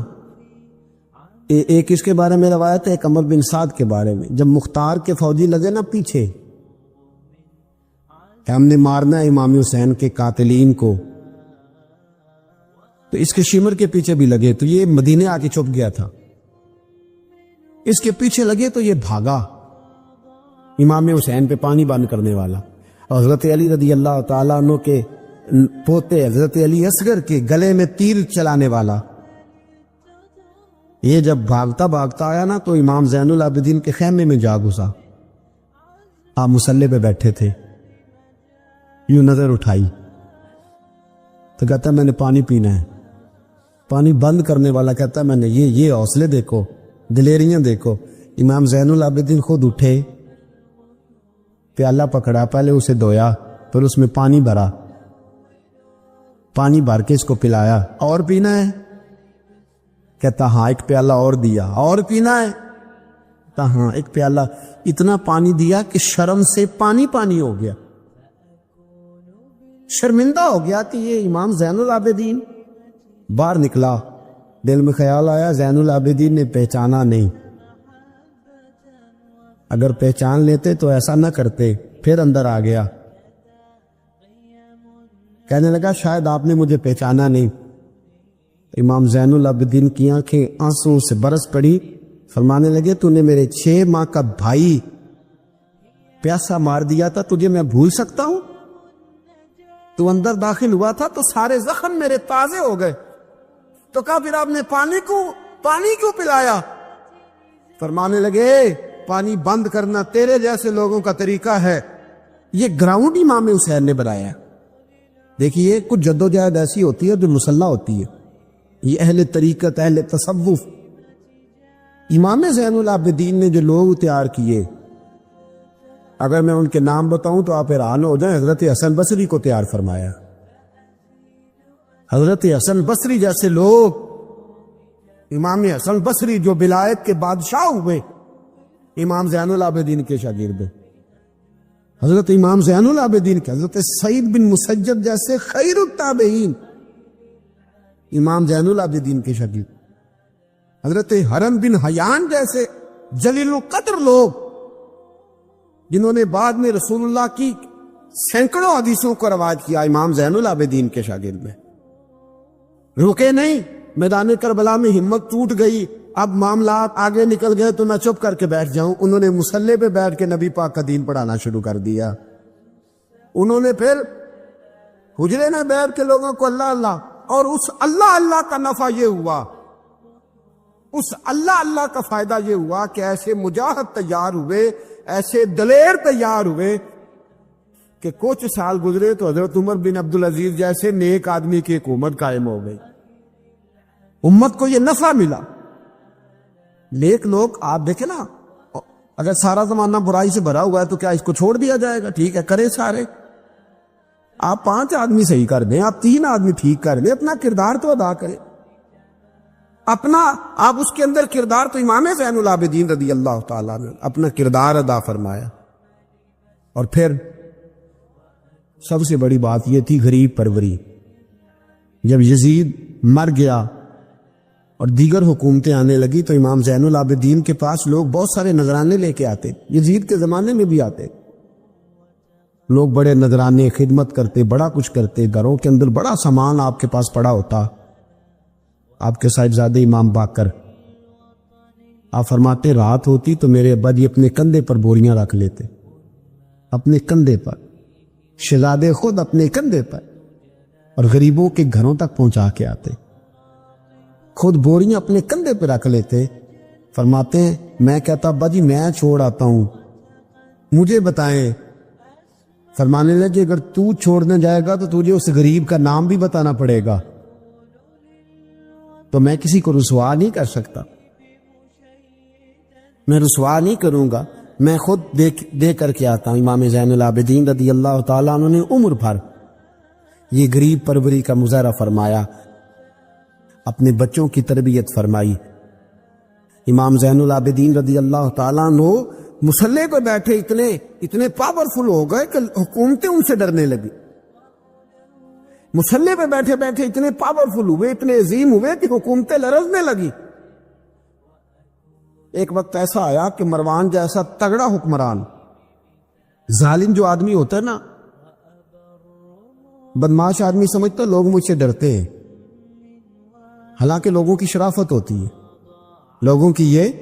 ایک اس کے بارے میں روایت ہے، ایک عمر بن سعد کے بارے میں، جب مختار کے فوجی لگے نا پیچھے کہ ہم نے مارنا ہے امام حسین کے قاتلین کو، تو اس کے شمر کے پیچھے بھی لگے تو یہ مدینے آ کے چھپ گیا تھا. اس کے پیچھے لگے تو یہ بھاگا. امام حسین پہ پانی بند کرنے والا، حضرت علی رضی اللہ تعالیٰ عنہ کے پوتے حضرت علی اصغر کے گلے میں تیر چلانے والا. یہ جب بھاگتا آیا نا تو امام زین العابدین کے خیمے میں جا گھسا. آپ مصلی پہ بیٹھے تھے، یوں نظر اٹھائی تو کہتا میں نے پانی پینا ہے. پانی بند کرنے والا کہتا میں نے یہ حوصلے دیکھو، دلیریاں دیکھو. امام زین العابدین خود اٹھے پیالہ پکڑا, پہلے اسے دھویا, پھر اس میں پانی بھرا, پانی بھر کے اس کو پلایا. اور پینا ہے؟ کہتا ہاں. ایک پیالہ اور دیا. اور پینا ہے؟ کہتا ہاں. ایک پیالہ. اتنا پانی دیا کہ شرم سے پانی پانی ہو گیا, شرمندہ ہو گیا کہ یہ امام زین العابدین. باہر نکلا, دل میں خیال آیا زین العابدین نے پہچانا نہیں, اگر پہچان لیتے تو ایسا نہ کرتے. پھر اندر آ گیا, کہنے لگا شاید آپ نے مجھے پہچانا نہیں. امام زین العابدین کی آنکھیں آنسوں سے برس پڑی, فرمانے لگے تو نے میرے 6 ماہ کا بھائی پیاسا مار دیا تھا, تجھے میں بھول سکتا ہوں؟ تو اندر داخل ہوا تھا تو سارے زخم میرے تازے ہو گئے. تو کہا پھر آپ نے پانی کیوں پلایا؟ فرمانے لگے پانی بند کرنا تیرے جیسے لوگوں کا طریقہ ہے. یہ گراؤنڈ امام حسین نے بنایا. دیکھیے کچھ جدوجہد ایسی ہوتی ہے جو مسلح ہوتی ہے. یہ اہل طریقت, اہل تصوف, امام زین العابدین نے جو لوگ تیار کیے, اگر میں ان کے نام بتاؤں تو آپ حیران ہو جائیں. حضرت حسن بصری کو تیار فرمایا. حضرت حسن بصری جیسے لوگ, امام حسن بصری جو ولایت کے بادشاہ ہوئے, امام زین العابدین کے شاگرد. حضرت امام زین العابدین کے, حضرت سعید بن مسیب جیسے خیر التابعین امام زین العابدین کے شاگرد. حضرت حرم بن حیان جیسے جلیل القدر لوگ, جنہوں نے بعد میں رسول اللہ کی سینکڑوں حدیثوں کو روایت کیا, امام زین العابدین کے شاگرد میں. رکے نہیں, میدان کربلا میں ہمت ٹوٹ گئی, اب معاملات آگے نکل گئے تو میں چپ کر کے بیٹھ جاؤں. انہوں نے مصلے پہ بیٹھ کے نبی پاک کا دین پڑھانا شروع کر دیا. انہوں نے پھر حجرے میں بیٹھ کے لوگوں کو اللہ اللہ, اور اس اللہ اللہ کا نفع یہ ہوا, اس اللہ اللہ کا فائدہ یہ ہوا کہ ایسے مجاہد تیار ہوئے, ایسے دلیر تیار ہوئے کہ کچھ سال گزرے تو حضرت عمر بن عبدالعزیز جیسے نیک آدمی کی حکومت قائم ہو گئی. امت کو یہ نفع ملا. نیک لوگ آپ دیکھیں نا, اگر سارا زمانہ برائی سے بھرا ہوا ہے تو کیا اس کو چھوڑ دیا جائے گا؟ ٹھیک ہے کرے سارے, آپ 5 آدمی صحیح کر دیں, آپ 3 آدمی ٹھیک کر دیں, اپنا کردار تو ادا کریں. اپنا آپ اس کے اندر کردار, تو امام زین العابدین رضی اللہ تعالیٰ نے اپنا کردار ادا فرمایا. اور پھر سب سے بڑی بات یہ تھی غریب پروری. جب یزید مر گیا اور دیگر حکومتیں آنے لگی تو امام زین العابدین کے پاس لوگ بہت سارے نذرانے لے کے آتے. یزید کے زمانے میں بھی آتے لوگ, بڑے نذرانے خدمت کرتے, بڑا کچھ کرتے, گھروں کے اندر بڑا سامان آپ کے پاس پڑا ہوتا. آپ کے صاحبزادے امام باقر, آپ فرماتے رات ہوتی تو میرے ابا جی اپنے کندھے پر بوریاں رکھ لیتے, اپنے کندھے پر, شہزادے خود اپنے کندھے پر, اور غریبوں کے گھروں تک پہنچا کے آتے. خود بوریاں اپنے کندھے پہ رکھ لیتے. فرماتے ہیں میں کہتا ابا جی میں چھوڑ آتا ہوں, مجھے بتائیں. فرمانے لگے اگر تو چھوڑنے جائے گا تو تجھے اس غریب کا نام بھی بتانا پڑے گا, تو میں کسی کو رسوا نہیں کر سکتا, میں رسوا نہیں کروں گا, میں خود دے کر کے آتا ہوں. امام زین العابدین رضی اللہ تعالیٰ عنہ نے عمر بھر یہ غریب پروری کا مظاہرہ فرمایا, اپنے بچوں کی تربیت فرمائی. امام زین العابدین رضی اللہ تعالیٰ عنہ مصلے پہ بیٹھے اتنے پاورفل ہو گئے کہ حکومتیں ان سے ڈرنے لگی. مصلے پہ بیٹھے بیٹھے اتنے پاورفل ہوئے, اتنے عظیم ہوئے کہ حکومتیں لرزنے لگی. ایک وقت ایسا آیا کہ مروان جیسا تگڑا حکمران, ظالم جو آدمی ہوتا ہے نا, بدماش آدمی سمجھتا لوگ مجھ سے ڈرتے ہیں, حالانکہ لوگوں کی شرافت ہوتی ہے, لوگوں کی. یہ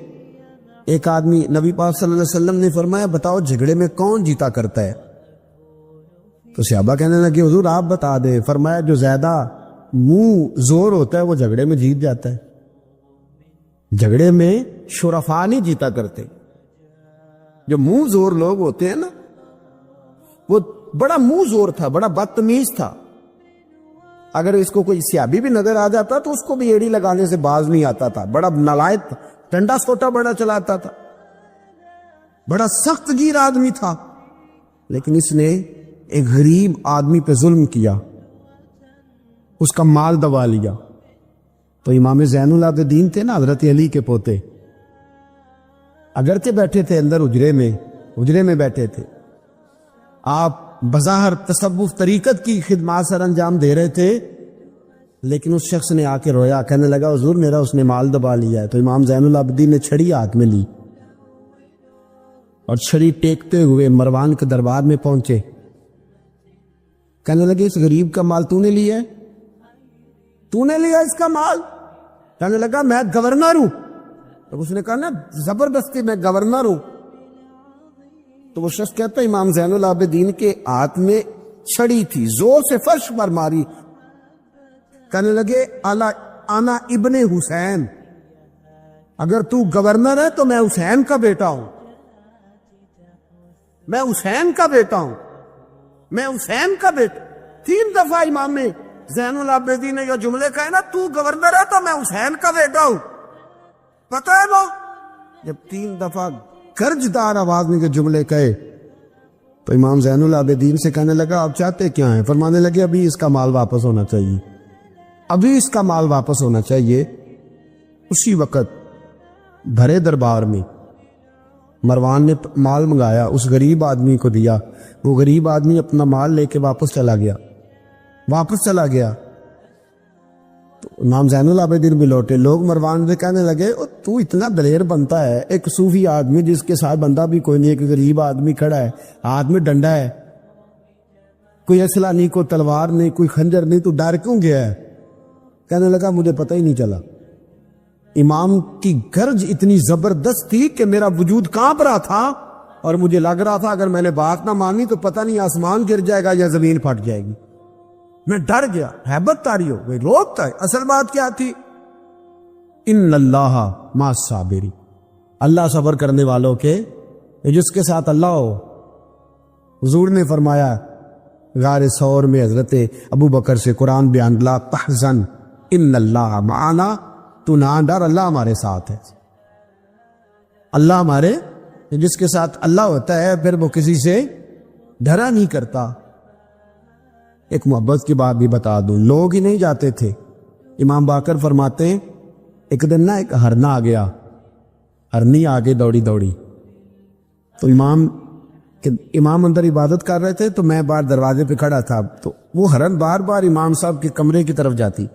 ایک آدمی, نبی پاک صلی اللہ علیہ وسلم نے فرمایا بتاؤ جھگڑے میں کون جیتا کرتا ہے؟ تو صحابہ کہنے لگے حضور آپ بتا دیں. فرمایا جو زیادہ منہ زور ہوتا ہے وہ جھگڑے میں جیت جاتا ہے. جھگڑے میں شرفا نہیں جیتا کرتے, جو منہ زور لوگ ہوتے ہیں نا, وہ بڑا منہ زور تھا, بڑا بدتمیز تھا. اگر اس کو کوئی سیابی بھی نظر آ جاتا تو اس کو بھی ایڑی لگانے سے باز نہیں آتا تھا. بڑا نالائق تھا, ٹنڈا سوٹا بڑا چلاتا تھا, بڑا سخت گیر آدمی تھا. لیکن اس نے ایک غریب آدمی پہ ظلم کیا، اس کا مال دبا لیا. تو امام زین العابدین تھے نا، حضرت علی کے پوتے، اگرچہ بیٹھے تھے اندر حجرے میں بیٹھے تھے، آپ بظاہر تصوف طریقت کی خدمات سر انجام دے رہے تھے، لیکن اس شخص نے آ کے رویا، کہنے لگا حضور میرا اس نے مال دبا لیا ہے. تو امام زین العابدین نے چھڑی ہاتھ میں لی اور چھڑی ٹیکتے ہوئے مروان کے دربار میں پہنچے. کہنے لگے اس غریب کا مال تو نے لیا ہے؟ تو نے لیا اس کا مال؟ کہنے لگا میں گورنر ہوں. تو اس نے کہا نا زبردستی میں گورنر ہوں. تو وہ شخص کہتا ہے امام زین العابدین کے ہاتھ میں چھڑی تھی، زور سے فرش پر ماری. کہنے لگے انا ابن حسین، اگر تو گورنر ہے تو میں حسین کا بیٹا ہوں، میں حسین کا بیٹا ہوں، میں حسین کا بیٹا. 3 دفعہ امام زین العابدین نے یہ جملے کہے نا، تو گورنر ہے تو میں حسین کا بیٹا ہوں. پتہ ہے وہ جب 3 دفعہ گرجدار آواز میں کے جملے کہے تو امام زین العابدین سے کہنے لگا آپ چاہتے کیا ہیں؟ فرمانے لگے ابھی اس کا مال واپس ہونا چاہیے، ابھی اس کا مال واپس ہونا چاہیے. اسی وقت بھرے دربار میں مروان نے مال منگایا، اس غریب آدمی کو دیا. وہ غریب آدمی اپنا مال لے کے واپس چلا گیا. تو امام زین العابدین بھی لوٹے. لوگ مروان سے کہنے لگے تو اتنا دلیر بنتا ہے، ایک صوفی آدمی جس کے ساتھ بندہ بھی کوئی نہیں، ایک غریب آدمی کھڑا ہے، ہاتھ میں ڈنڈا ہے، کوئی اسلحہ نہیں، کوئی تلوار نہیں، کوئی خنجر نہیں، تو ڈر کیوں گیا ہے؟ کہنے لگا مجھے پتہ ہی نہیں چلا. امام کی گرج اتنی زبردست تھی کہ میرا وجود کانپ رہا تھا اور مجھے لگ رہا تھا اگر میں نے بات نہ مانی تو پتہ نہیں آسمان گر جائے گا یا زمین پھٹ جائے گی. میں ڈر گیا، ہیبت تاری ہو گئی، روکتا ہے. اصل بات کیا تھی؟ ان اللہ مع الصابرین، اللہ صبر کرنے والوں کے، جس کے ساتھ اللہ ہو. حضور نے فرمایا غار ثور میں حضرت ابو بکر سے قرآن بیان، لا تحزن ان اللہ معنا، تو نہ ڈر، اللہ ہمارے ساتھ ہے. اللہ ہمارے، جس کے ساتھ اللہ ہوتا ہے پھر وہ کسی سے ڈرا نہیں کرتا. ایک محبت کی بات بھی بتا دوں، لوگ ہی نہیں جاتے تھے. امام باقر فرماتے ہیں ایک دن نا ایک ہرنا آ گیا، ہرنی آگے دوڑی. تو امام اندر عبادت کر رہے تھے تو میں باہر دروازے پہ کھڑا تھا. تو وہ ہرن بار بار امام صاحب کے کمرے کی طرف جاتی.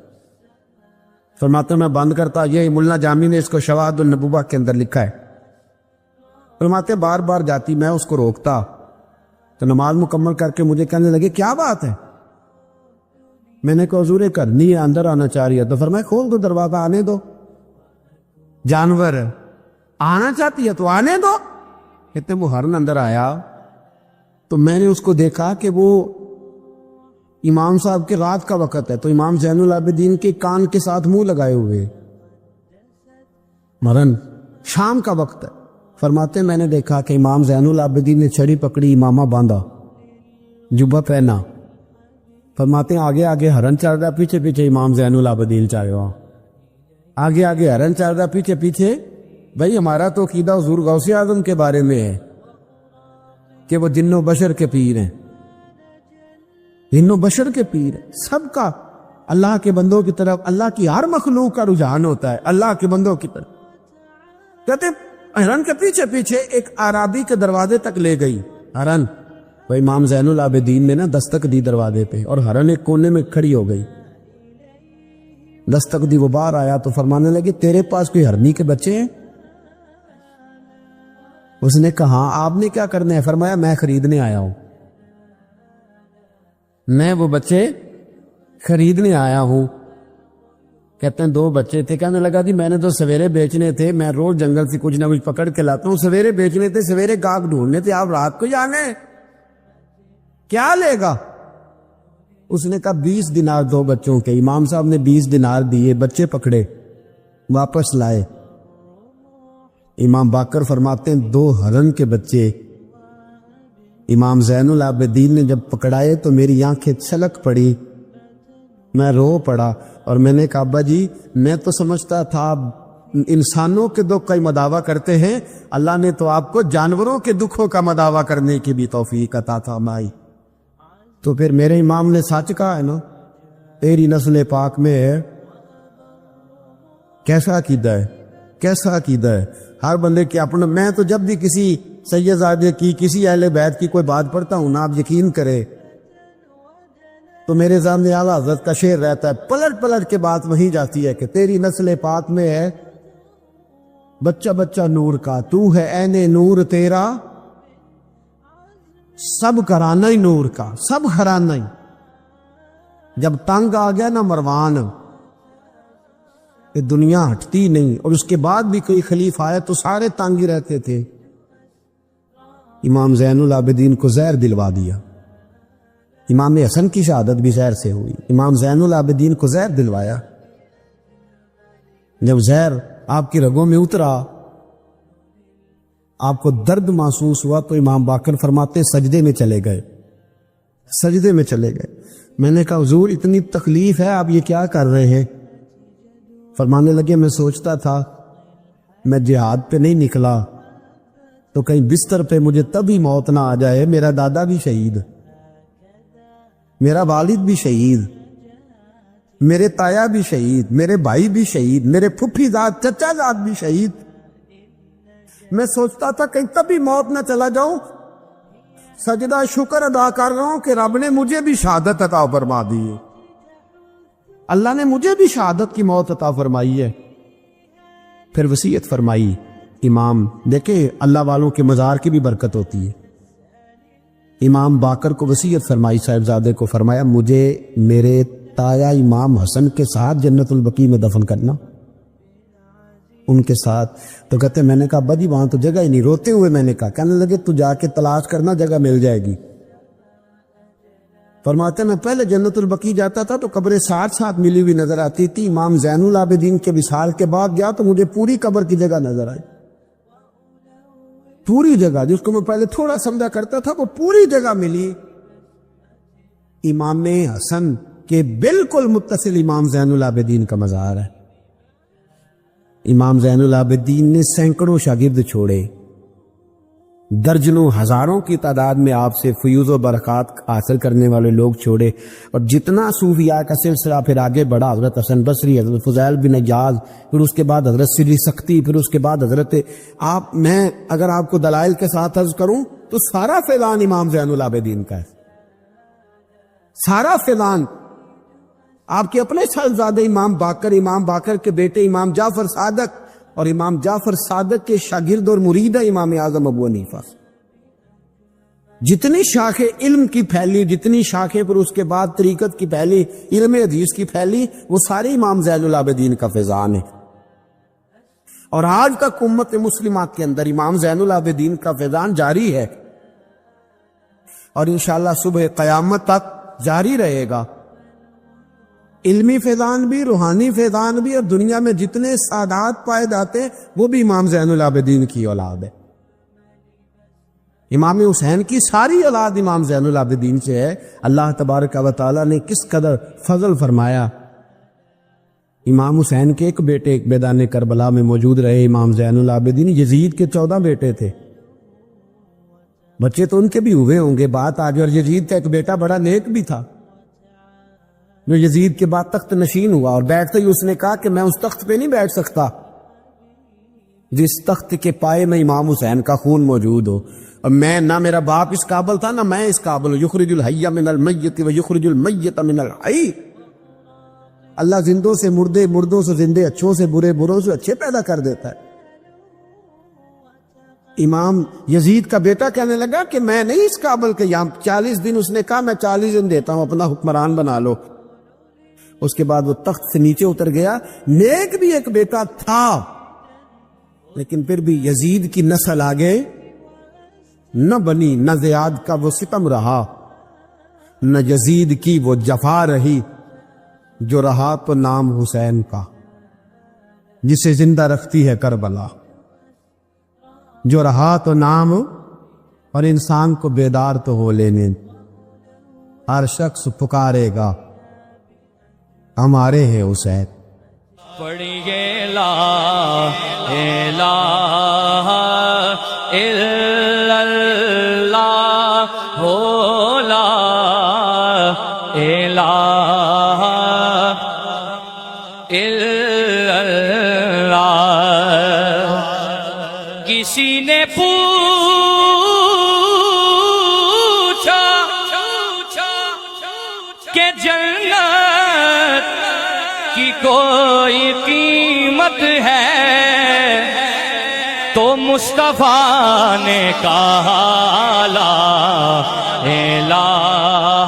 فرماتے میں بند کرتا، یہ ملا جامی نے اس کو شواہد النبوہ کے اندر لکھا ہے. فرماتے بار بار جاتی، میں اس کو روکتا. تو نماز مکمل کر کے مجھے کہنے لگے کیا بات ہے؟ میں نے کہا حضور کرنی ہے، اندر آنا چاہ رہی ہے. تو فرمایا کھول دو دروازہ، آنے دو، جانور آنا چاہتی ہے تو آنے دو. کہتے وہ ہرن اندر آیا تو میں نے اس کو دیکھا کہ وہ امام صاحب کے رات کا وقت ہے، تو امام زین العابدین کے کان کے ساتھ منہ لگائے ہوئے، مرن شام کا وقت ہے. فرماتے میں نے دیکھا کہ امام زین العابدین نے چھڑی پکڑی، امامہ باندھا، جبہ پہنا. فرماتے آگے آگے ہرن چل رہا، پیچھے پیچھے امام زین العابدین چل رہا. آگے آگے ہرن چل رہا، پیچھے پیچھے. بھائی ہمارا تو عقیدہ حضور غوث اعظم کے بارے میں ہے کہ وہ جن و بشر کے پیر ہیں، جن و بشر کے پیر ہیں. سب کا اللہ کے بندوں کی طرف، اللہ کی ہر مخلوق کا رجحان ہوتا ہے اللہ کے بندوں کی طرف. کہتے ہرن کے پیچھے پیچھے ایک عرابی کے دروازے تک لے گئی ہرن. وہ امام زین العابدین نے نا دستک دی دروازے پہ اور ہرن ایک کونے میں کھڑی ہو گئی. دستک دی، وہ باہر آیا تو فرمانے لگے تیرے پاس کوئی ہرنی کے بچے ہیں؟ اس نے کہا آپ نے کیا کرنا ہے؟ فرمایا میں خریدنے آیا ہوں، میں وہ بچے خریدنے آیا ہوں. کہتے ہیں 2 بچے تھے. کہنے لگا جی میں نے تو سویرے بیچنے تھے، میں روز جنگل سے کچھ نہ کچھ پکڑ کے لاتا ہوں، سویرے بیچنے تھے، سویرے گاہک ڈھونڈنے تھے، آپ رات کو جانے کیا لے گا؟ اس نے کہا 20 دینار 2 بچوں کے. امام صاحب نے 20 دینار دیے، بچے پکڑے، واپس لائے. امام باقر فرماتے ہیں 2 ہرن کے بچے امام زین العابدین نے جب پکڑائے تو میری آنکھیں چھلک پڑی، میں رو پڑا. اور میں نے کہا ابا جی میں تو سمجھتا تھا انسانوں کے دکھ کا مداوع کرتے ہیں، اللہ نے تو آپ کو جانوروں کے دکھوں کا مداوع کرنے کی بھی توفیق عطا فرمائی۔ تو پھر میرے امام نے سچ کہا ہے نا، تیری نسل پاک میں ہے۔ کیسا عقیدہ ہے، کیسا عقیدہ ہے ہر بندے کے اپنا۔ میں تو جب بھی کسی سید زادے کی، کسی اہل بیت کی کوئی بات پڑھتا ہوں نا، آپ یقین کرے تو میرے سامنے اعلیٰ حضرت کا شعر رہتا ہے، پلٹ پلٹ کے بات وہیں جاتی ہے کہ تیری نسل پاک میں ہے بچہ بچہ نور کا، تو ہے عین نور تیرا سب گھرانہ ہی نور کا، سب گھرانہ ہی۔ جب تنگ آ گیا نا مروان، کہ دنیا ہٹتی نہیں، اور اس کے بعد بھی کوئی خلیفہ آئے تو سارے تنگ ہی رہتے تھے، امام زین العابدین کو زہر دلوا دیا۔ امام حسن کی شہادت بھی زہر سے ہوئی، امام زین العابدین کو زہر دلوایا۔ جب زہر آپ کی رگوں میں اترا، آپ کو درد محسوس ہوا، تو امام باقر فرماتے سجدے میں چلے گئے، سجدے میں چلے گئے۔ میں نے کہا حضور اتنی تکلیف ہے، آپ یہ کیا کر رہے ہیں؟ فرمانے لگے میں سوچتا تھا میں جہاد پہ نہیں نکلا تو کہیں بستر پہ مجھے تبھی موت نہ آ جائے، میرا دادا بھی شہید، میرا والد بھی شہید، میرے تایا بھی شہید، میرے بھائی بھی شہید، میرے پھپھی زاد چچا زاد بھی شہید۔ میں سوچتا تھا کہیں تبھی موت نہ چلا جاؤں۔ سجدہ شکر ادا کر رہا ہوں کہ رب نے مجھے بھی شہادت عطا فرما دی ہے، اللہ نے مجھے بھی شہادت کی موت عطا فرمائی ہے۔ پھر وصیت فرمائی امام، دیکھیں اللہ والوں کے مزار کی بھی برکت ہوتی ہے۔ امام باقر کو وصیت فرمائی صاحبزادے کو، فرمایا مجھے میرے تایا امام حسن کے ساتھ جنت البقیع میں دفن کرنا، ان کے ساتھ۔ تو کہتے میں نے کہا ابا جی وہاں تو جگہ ہی نہیں، روتے ہوئے میں نے کہا، کہنے لگے تو جا کے تلاش کرنا، جگہ مل جائے گی۔ فرماتے میں پہلے جنت البقیع جاتا تھا تو قبریں ساتھ ساتھ ملی ہوئی نظر آتی تھی، امام زین العابدین کے وصال کے بعد گیا تو مجھے پوری قبر کی جگہ نظر آئی، پوری جگہ جس کو میں پہلے تھوڑا سمجھا کرتا تھا وہ پوری جگہ ملی۔ امام حسن کے بالکل متصل امام زین العابدین کا مزار ہے۔ امام زین العابدین نے سینکڑوں شاگرد چھوڑے، درجنوں ہزاروں کی تعداد میں آپ سے فیوز و برکات حاصل کرنے والے لوگ چھوڑے، اور جتنا صوفیاء کا سلسلہ پھر آگے بڑھا، حضرت حسن بصری، حضرت فضیل بن عیاض، پھر اس کے بعد حضرت سری سختی، پھر اس کے بعد حضرت میں اگر آپ کو دلائل کے ساتھ عرض کروں تو سارا فیضان امام زین العابدین کا ہے، سارا فیضان۔ آپ کے اپنے صاحبزادے امام باقر کے بیٹے امام جعفر صادق، اور امام جعفر صادق کے شاگرد اور مرید ہے امام اعظم ابو حنیفہ۔ جتنی شاخیں علم کی پھیلی، جتنی شاخیں پھر اس کے بعد طریقت کی پھیلی، علم حدیث کی پھیلی، وہ سارے امام زین العابدین کا فیضان ہے۔ اور آج تک امت مسلمہ کے اندر امام زین العابدین کا فیضان جاری ہے، اور انشاءاللہ صبح قیامت تک جاری رہے گا۔ علمی فیضان بھی، روحانی فیضان بھی، اور دنیا میں جتنے سعادات پائے جاتے ہیں وہ بھی امام زین العابدین کی اولاد ہے۔ امام حسین کی ساری اولاد امام زین العابدین سے ہے۔ اللہ تبارک و تعالیٰ نے کس قدر فضل فرمایا۔ امام حسین کے ایک بیٹے ایک میدان کربلا میں موجود رہے، امام زین العابدین۔ یزید کے 14 بیٹے تھے، بچے تو ان کے بھی ہوئے ہوں گے، بات آگے۔ اور یزید کا ایک بیٹا بڑا نیک بھی تھا، جو یزید کے بعد تخت نشین ہوا، اور بیٹھتے ہی اس نے کہا کہ میں اس تخت پہ نہیں بیٹھ سکتا جس تخت کے پائے میں امام حسین کا خون موجود ہو، اور میں نہ میرا باپ اس قابل تھا نہ میں اس قابل ہوں۔ یخرج الحی من المیت و یخرج المیت من الحی۔ اللہ زندوں سے مردے، مردوں سے زندے، اچھوں سے برے، بروں سے اچھے پیدا کر دیتا ہے۔ امام یزید کا بیٹا کہنے لگا کہ میں نہیں اس قابل کہ یہاں 40 دن، اس نے کہا میں 40 دن دیتا ہوں، اپنا حکمران بنا لو۔ اس کے بعد وہ تخت سے نیچے اتر گیا۔ نیک بھی ایک بیٹا تھا، لیکن پھر بھی یزید کی نسل آگے نہ بنی، نہ زیاد کا وہ ستم رہا، نہ یزید کی وہ جفا رہی، جو رہا تو نام حسین کا، جسے زندہ رکھتی ہے کربلا، جو رہا تو نام، اور انسان کو بیدار تو ہو لینے۔ ہر شخص پکارے گا ہمارے ہیں حسین۔ پڑھیے الہ الا اللہ لا الہ الا اللہ۔ کسی نے پوچھا کہ جنت کی کوئی قیمت ہے، تو مصطفیٰ نے کہا لا الہ